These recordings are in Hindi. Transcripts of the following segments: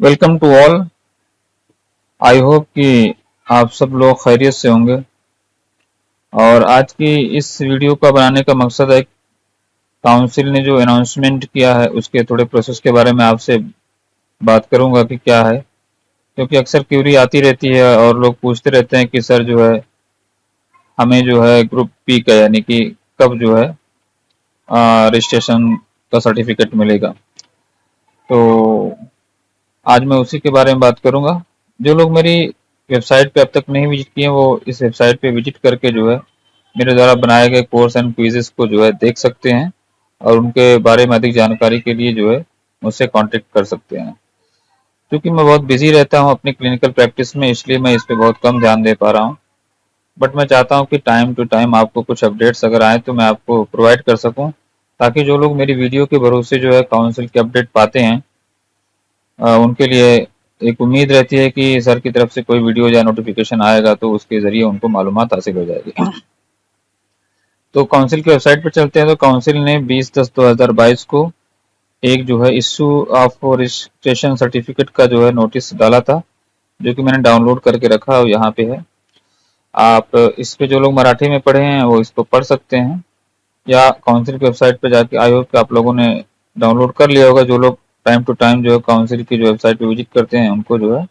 Welcome to all. I hope कि आप सब लोग खैरियत से होंगे। और आज की इस वीडियो का बनाने का मकसद है काउंसिल ने जो अनाउंसमेंट किया है उसके थोड़े प्रोसेस के बारे में आपसे बात करूंगा कि क्या है, क्योंकि अक्सर क्यूरी आती रहती है और लोग पूछते रहते हैं कि सर जो है हमें जो है ग्रुप पी का यानी कि कब जो है रजिस्ट्रेशन का सर्टिफिकेट मिलेगा। तो आज मैं उसी के बारे में बात करूंगा। जो लोग मेरी वेबसाइट पे अब तक नहीं विजिट किए वो इस वेबसाइट पे विजिट करके जो है मेरे द्वारा बनाए गए कोर्स एंड क्विजेस को जो है देख सकते हैं और उनके बारे में अधिक जानकारी के लिए जो है मुझसे कांटेक्ट कर सकते हैं। क्योंकि मैं बहुत बिजी रहता हूं अपनी क्लिनिकल प्रैक्टिस में, इसलिए मैं इस पे बहुत कम ध्यान दे पा रहा हूं। बट मैं चाहता हूं कि टाइम टू टाइम आपको कुछ अपडेट्स अगर आए तो मैं आपको प्रोवाइड कर सकूं, ताकि जो लोग मेरी वीडियो के भरोसे जो है काउंसिल के अपडेट पाते हैं उनके लिए एक उम्मीद रहती है कि सर की तरफ से कोई वीडियो या नोटिफिकेशन आएगा तो उसके जरिए उनको मालूमात हासिल हो जाएगी। तो काउंसिल की वेबसाइट पर चलते हैं। तो काउंसिल ने 20/10/2022 को एक जो है इश्यू ऑफ रजिस्ट्रेशन सर्टिफिकेट का जो है नोटिस डाला था, जो कि मैंने डाउनलोड करके रखा है, यहाँ पे है। आप इस पे जो लोग मराठी में पढ़े हैं वो इसको पढ़ सकते हैं, या काउंसिल की वेबसाइट पे जाके आई होप कि आप लोगों ने डाउनलोड कर लिया होगा। जो लोग टाइम टू टाइम जो है काउंसिल की जो वेबसाइट पे विजिट करते हैं उनको जो है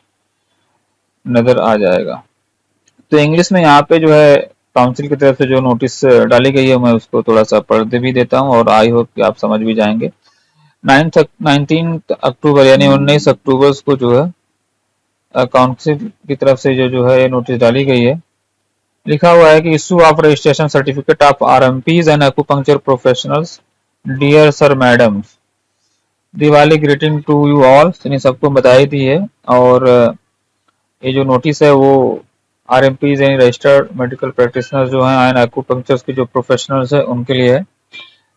नजर आ जाएगा। तो इंग्लिश में यहाँ पे जो है काउंसिल की तरफ से जो नोटिस डाली गई है मैं उसको थोड़ा सा पढ़ दे भी देता हूँ और आई होप कि आप समझ भी जाएंगे। 19 अक्टूबर यानी 19 अक्टूबर को जो है काउंसिल की तरफ से जो है ये नोटिस डाली गई है। लिखा हुआ है कि issue of registration certificate of RMPs and acupuncture professionals, dear sir madam, Diwali greeting to you all. सबको बधाई दी है। और ये जो नोटिस है वो आरएमपीज यानी रजिस्टर्ड मेडिकल प्रैक्टिशनर जो हैं एंड एक्यूपंक्चर्स के जो प्रोफेशनल्स हैं उनके लिए है।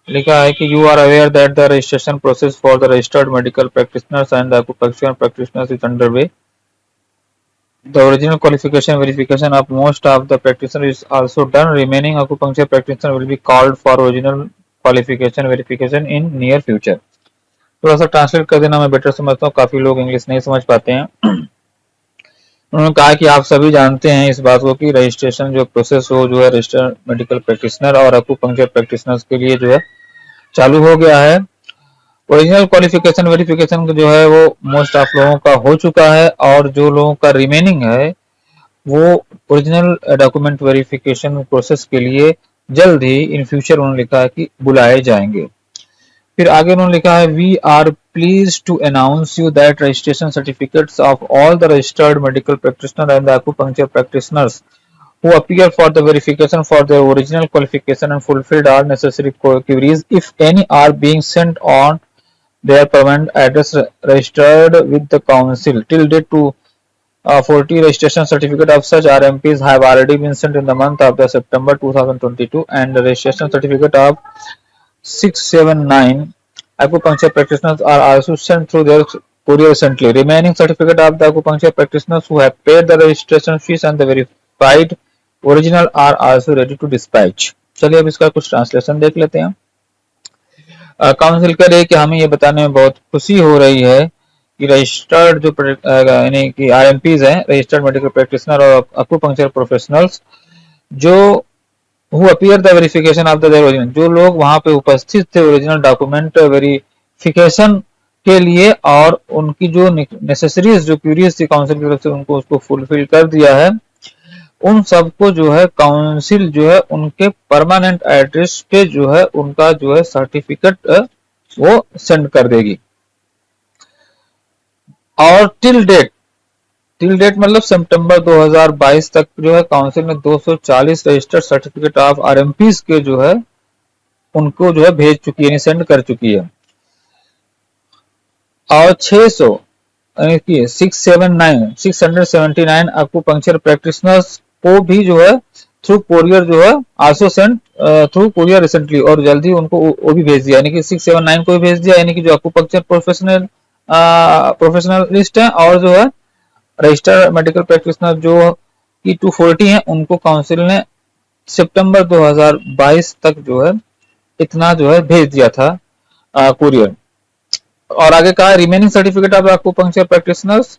लिखा है कि you are aware that the registration process for the registered medical practitioners and the acupuncture practitioners is under way. The original qualification verification of most of the practitioners is also done. Remaining acupuncture practitioner will be called for original qualification verification in near future. थोड़ा सा ट्रांसलेट कर देना, मैं बेटर समझता हूँ, काफी लोग इंग्लिश नहीं समझ पाते हैं। उन्होंने कहा कि आप सभी जानते हैं इस बात को कि रजिस्ट्रेशन जो प्रोसेस हो जो है रजिस्टर्ड मेडिकल प्रैक्टिशनर और एक्यूपंक्चर प्रैक्टिशनर्स के लिए जो है चालू हो गया है। ओरिजिनल क्वालिफिकेशन वेरिफिकेशन जो है वो मोस्ट ऑफ लोगों का हो चुका है और जो लोगों का रिमेनिंग है वो ओरिजिनल डॉक्यूमेंट वेरिफिकेशन प्रोसेस के लिए जल्द ही इन फ्यूचर उन्होंने लिखा है कि बुलाए जाएंगे। फिर आगे उन्होंने लिखा है we are please to announce you that registration certificates of all the registered medical practitioner and the acupuncture practitioners who appear for the verification for their original qualification and fulfilled all necessary queries, if any, are being sent on their permanent address registered with the council. Till date to 40 registration certificate of such RMPs have already been sent in the month of the September 2022, and the registration certificate of 679 acupuncture practitioners are also sent through their courier recently. Remaining certificate of the acupuncture practitioners who have paid the registration fees and the verified original are also ready to dispatch. चलिए अब इसका कुछ ट्रांसलेशन देख लेते हैं। काउंसिल कह रही है कि हमें ये बताने में बहुत खुशी हो रही है कि रजिस्टर्ड जो यानी कि आरएमपीज हैं, रजिस्टर्ड मेडिकल प्रैक्टिशनर और एक्यूपंक्चर प्रोफेशनल्स जो who appear the verification of the original, जो लोग वहां पे उपस्थित थे ओरिजिनल डॉक्यूमेंट वेरिफिकेशन के लिए और उनकी जो नेसेसरीज जो क्यूरीज थी काउंसिल की तरफ से उनको उसको फुलफिल कर दिया है, उन सबको जो है काउंसिल जो है उनके परमानेंट एड्रेस पे जो है उनका जो है सर्टिफिकेट वो सेंड कर देगी। और टिल डेट मतलब सितंबर 2022 तक जो है काउंसिल ने 240 रजिस्टर्ड सर्टिफिकेट ऑफ आरएमपीज के जो है उनको जो है भेज चुकी है, सेंड कर चुकी है। और 679 एक्यूपंक्चर प्रैक्टिशनर्स को भी जो है थ्रू कोरियर जो है also send through courier recently, और जल्दी उनको वो भी भेज दिया, यानी कि 679 को भी भेज दिया, यानी कि जो एक्यूपंक्चर प्रोफेशनलिस्ट हैं और जो है रजिस्टर्ड मेडिकल प्रैक्टिशनर जो की 240 हैं उनको काउंसिल ने सितंबर 2022 तक जो है इतना जो है भेज दिया था कोरियर। और आगे कहा remaining certificate of acupuncture practitioners,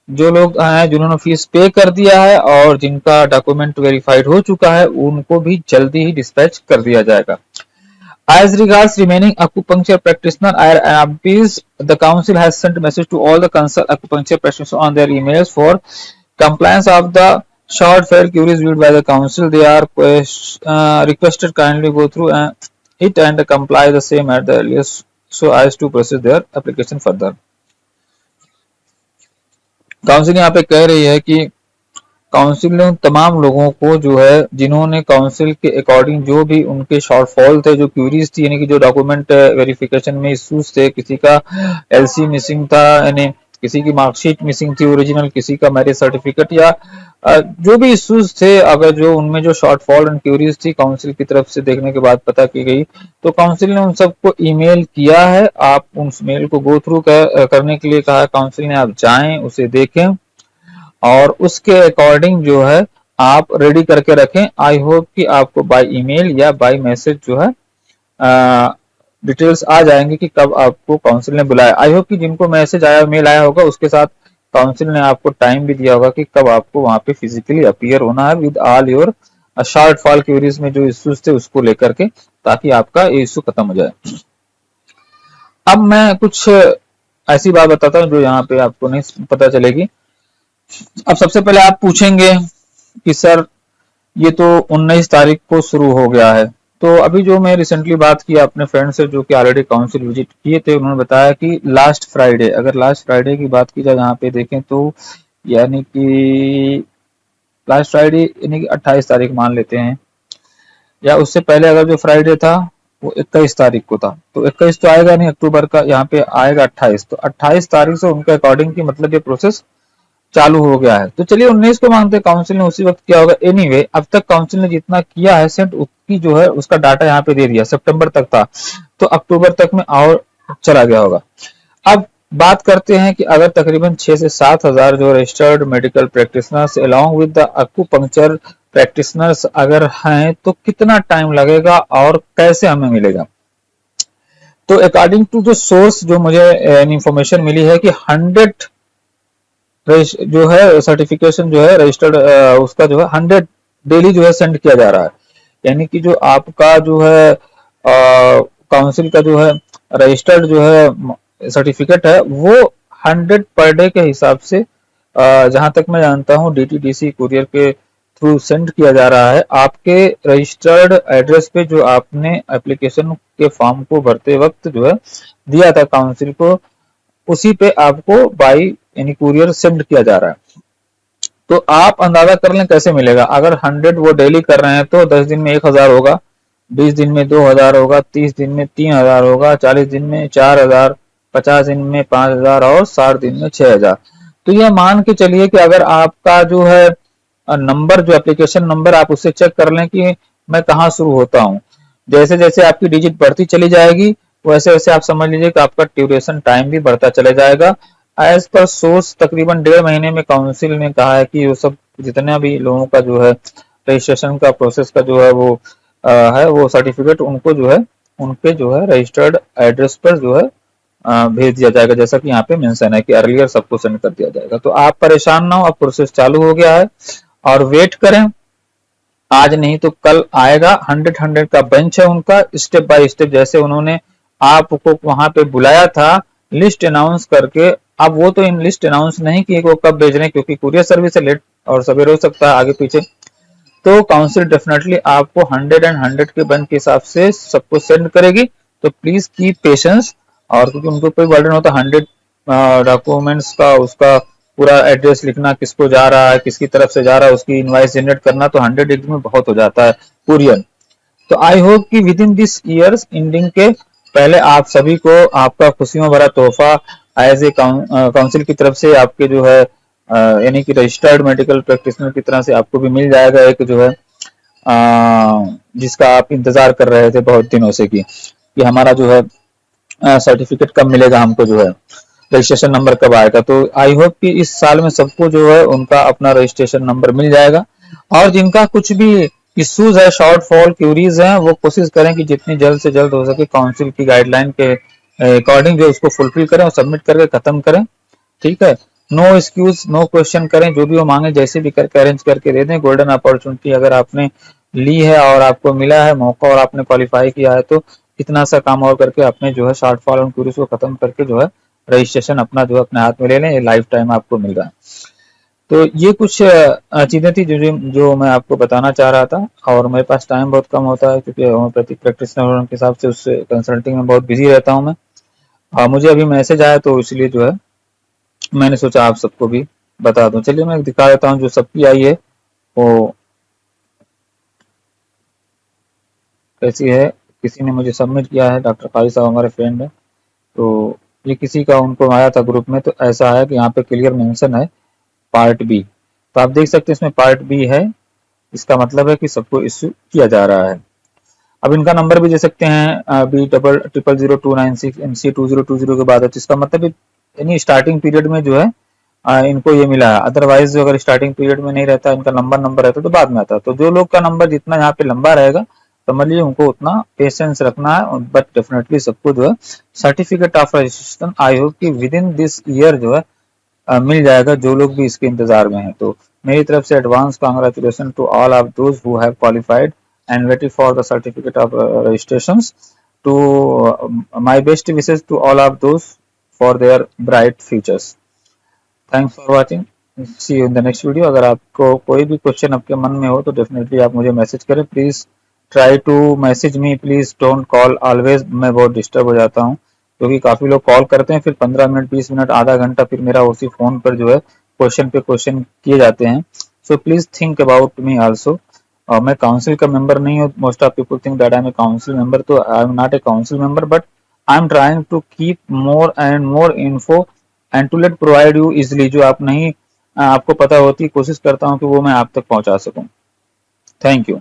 जो लोग हैं जिन्होंने फीस पे कर दिया है और जिनका डॉक्यूमेंट वेरीफाइड हो चुका है, उनको भी जल्दी ही डिस्पैच कर दिया जाएगा। As regards remaining acupuncture practitioner IRBs, the council has sent a message to all the concerned acupuncture practitioners on their emails for compliance of the short file queries viewed by the council. They are requested kindly go through it and comply the same at the earliest so as to process their application further. Council यहाँ पे कह रही है कि काउंसिल ने उन तमाम लोगों को जो है जिन्होंने काउंसिल के अकॉर्डिंग जो भी उनके शॉर्टफॉल थे, जो क्यूरीज थी, यानी कि जो डॉक्यूमेंट वेरिफिकेशन में इश्यूज थे, किसी का एलसी मिसिंग था, यानी किसी की मार्कशीट मिसिंग थी ओरिजिनल, किसी का मैरिज सर्टिफिकेट, या जो भी इश्यूज थे, अगर जो उनमें जो शॉर्टफॉल एंड क्यूरीज थी काउंसिल की तरफ से देखने के बाद पता की गई, तो काउंसिल ने उन सबको ईमेल किया है। आप उस मेल को गो थ्रू करने के लिए कहा है काउंसिल ने, आप जाएं, उसे देखें और उसके अकॉर्डिंग जो है आप रेडी करके रखें। आई होप कि आपको बाय ईमेल या बाय मैसेज जो है डिटेल्स आ जाएंगे कि कब आपको काउंसिल ने बुलाया। आई होप कि जिनको मैसेज आया, मेल आया होगा, उसके साथ काउंसिल ने आपको टाइम भी दिया होगा कि कब आपको वहां पे फिजिकली अपीयर होना है with all your short fall queries में जो इश्यूज थे उसको लेकर के, ताकि आपका ये इश्यू खत्म हो जाए। अब मैं कुछ ऐसी बात बताता हूँ जो यहाँ पे आपको नहीं पता चलेगी। अब सबसे पहले आप पूछेंगे कि सर ये तो 19 तारीख को शुरू हो गया है, तो अभी जो मैं रिसेंटली बात की अपने फ्रेंड से जो कि ऑलरेडी काउंसिल विजिट किए थे, उन्होंने बताया कि लास्ट फ्राइडे, अगर लास्ट फ्राइडे की बात की जाए यहाँ पे देखें तो यानी कि लास्ट फ्राइडे यानी कि 28 तारीख मान लेते हैं, या उससे पहले अगर जो फ्राइडे था वो 21 तारीख को था, तो 21 तो आएगा नहीं अक्टूबर का, यहाँ पे आएगा 28, तो 28 तारीख से उनके अकॉर्डिंग की मतलब ये प्रोसेस चालू हो गया है। तो चलिए 19 को मानते हैं काउंसिल ने उसी वक्त किया होगा। एनीवे अब तक काउंसिल ने जितना किया है सेंट उसकी जो है उसका डाटा यहाँ पे दे दिया, सितंबर तक था तो अक्टूबर तक में और चला गया होगा। अब बात करते हैं कि अगर तकरीबन 6 से 7 हजार जो registered medical practitioners along with the acupuncture practitioners अगर हैं तो कितना टाइम लगेगा और कैसे हमें मिलेगा। तो अकॉर्डिंग टू द सोर्स जो मुझे इंफॉर्मेशन मिली है कि 100 जो है सर्टिफिकेशन जो है रजिस्टर्ड उसका जो है 100 डेली जो है सेंड किया जा रहा है, यानी कि जो आपका जो है काउंसिल का जो है रजिस्टर्ड जो है सर्टिफिकेट है वो 100 पर डे के हिसाब से जहां तक मैं जानता हूं डीटीडीसी कुरियर के थ्रू सेंड किया जा रहा है। आपके रजिस्टर्ड एड्रेस पे जो आपने एप्लीकेशन के फॉर्म को भरते वक्त जो है दिया था काउंसिल को, उसी पे आपको बाई यानी कुरियर सेंड किया जा रहा है। तो आप अंदाजा कर लें कैसे मिलेगा। अगर 100 वो डेली कर रहे हैं तो 10 दिन में 1000 होगा, 20 दिन में 2000 होगा, 30 दिन में 3000 होगा, 40 दिन में 4000, 50 दिन में 5000 और 60 दिन में 6000। तो ये मान के चलिए कि अगर आपका जो है नंबर, जो एप्लीकेशन नंबर, आप उससे चेक कर लें कि मैं कहाँ शुरू होता हूँ। जैसे जैसे आपकी डिजिट बढ़ती चली जाएगी वैसे वैसे आप समझ लीजिए कि आपका ड्यूरेशन टाइम भी बढ़ता चला जाएगा। एज पर सोर्स तकरीबन 1.5 महीने में काउंसिल ने कहा है कि वो सब जितना भी लोगों का जो है रजिस्ट्रेशन का प्रोसेस का जो है वो सर्टिफिकेट उनको जो है उनके जो है रजिस्टर्ड एड्रेस पर जो है भेज दिया जाएगा, जैसा कि यहाँ पे मेंशन है कि अर्लियर सबको सेंड कर दिया जाएगा। तो आप परेशान ना हो, अब प्रोसेस चालू हो गया है और वेट करें, आज नहीं तो कल आएगा। 100 का बेंच है उनका, स्टेप बाय स्टेप जैसे उन्होंने आपको वहां पे बुलाया था लिस्ट अनाउंस करके। अब वो तो इन लिस्ट अनाउंस नहीं किए वो कब भेज रहे हैं, क्योंकि कुरियर सर्विस से लेट और सवेरे हो सकता है आगे पीछे। तो काउंसिल डेफिनेटली आपको 100 के बेंच के हिसाब से सबको सेंड करेगी। तो प्लीज कीप पेशेंस, और क्योंकि उनको कोई बर्डन होता है 100 डॉक्यूमेंट्स का, उसका पूरा एड्रेस लिखना, किसको जा रहा है, किसकी तरफ से जा रहा है, उसकी इनवाइस जनरेट करना, तो 100 एक दिन में बहुत हो जाता है कुरियर। तो आई होप कि with in this years ending के पहले आप सभी को आपका खुशियों भरा तोहफा एज ए काउंसिल की तरफ से आपके जो है यानी कि रजिस्टर्ड मेडिकल प्रैक्टिशनर की तरह से आपको भी मिल जाएगा, एक जो है जिसका आप इंतजार कर रहे थे बहुत दिनों से कि हमारा जो है सर्टिफिकेट कब मिलेगा, हमको जो है रजिस्ट्रेशन नंबर कब आएगा। तो आई होप कि इस साल में सबको जो है उनका अपना रजिस्ट्रेशन नंबर मिल जाएगा। और जिनका कुछ भी इश्यूज है, शॉर्ट फॉल क्यूरीज हैं, वो कोशिश करें कि जितनी जल्द से जल्द हो सके काउंसिल की गाइडलाइन के अकॉर्डिंग जो उसको फुलफिल करें और सबमिट करके खत्म करें। ठीक है, नो एक्सक्यूज नो क्वेश्चन करें, जो भी वो मांगे जैसे भी करके अरेंज करके दे दें। गोल्डन अपॉर्चुनिटी अगर आपने ली है और आपको मिला है मौका और आपने क्वालिफाई किया है तो इतना सा काम और करके अपने जो है शॉर्टफॉल और क्वेरीज को खत्म करके जो है रजिस्ट्रेशन अपना जो है अपने हाथ में ले लें, ये लाइफ टाइम आपको मिल रहा है। तो ये कुछ चीजें थी जो मैं आपको बताना चाह रहा था। और मेरे पास टाइम बहुत कम होता है क्योंकि होम्योपैथिक प्रैक्टिशनर के हिसाब से उससे कंसल्टिंग में बहुत बिजी रहता हूँ मैं। मुझे अभी मैसेज आया तो इसलिए जो है मैंने सोचा आप सबको भी बता दूं। चलिए मैं दिखा देता हूँ जो सबकी आई है वो कैसी है। किसी ने मुझे सबमिट किया है, डॉक्टर काजी साहब हमारे फ्रेंड है, तो ये किसी का उनको आया था ग्रुप में, तो ऐसा है कि यहाँ पे क्लियर मेंशन है पार्ट बी। तो आप देख सकते हैं इसमें पार्ट बी है, इसका मतलब है कि सबको इश्यू किया जा रहा है। अब इनका नंबर भी दे सकते हैं बी डबल 000296 MC 2020 के बाद है, तो इसका मतलब यानी स्टार्टिंग पीरियड में जो है इनको ये मिला है। अदरवाइज अगर स्टार्टिंग पीरियड में नहीं रहता, इनका नंबर रहता तो बाद में आता। तो जो लोग का नंबर जितना यहाँ पे लंबा रहेगा समझ लीजिए उनको उतना पेशेंस रखना है, बट डेफिनेटली सबको जो है certificate of registration I hope कि विद इन दिस ईयर जो है मिल जाएगा, जो लोग भी इसके इंतजार में हैं। तो मेरी तरफ से advance congratulation to all of those who have qualified and waiting for the certificate of registrations. To my best wishes to all of those for their bright futures. Thanks for watching. See you in the next video. अगर आपको कोई भी क्वेश्चन आपके मन में हो तो डेफिनेटली आप मुझे मैसेज करें। Please try to message me, please don't call always. मैं बहुत डिस्टर्ब हो जाता हूँ क्योंकि काफी लोग कॉल करते हैं, फिर 15 मिनट 20 मिनट आधा घंटा फिर मेरा उसी फोन पर जो है क्वेश्चन पे क्वेश्चन किए जाते हैं। So please think about me also. मैं काउंसिल का मेंबर नहीं हूँ। Most of people think that I am a council member, तो I am not a council member, but I am trying to keep more and more info and to let provide you easily. जो आप नहीं आपको पता होती कोशिश करता हूँ कि वो मैं आप तक पहुंचा सकूं। Thank you.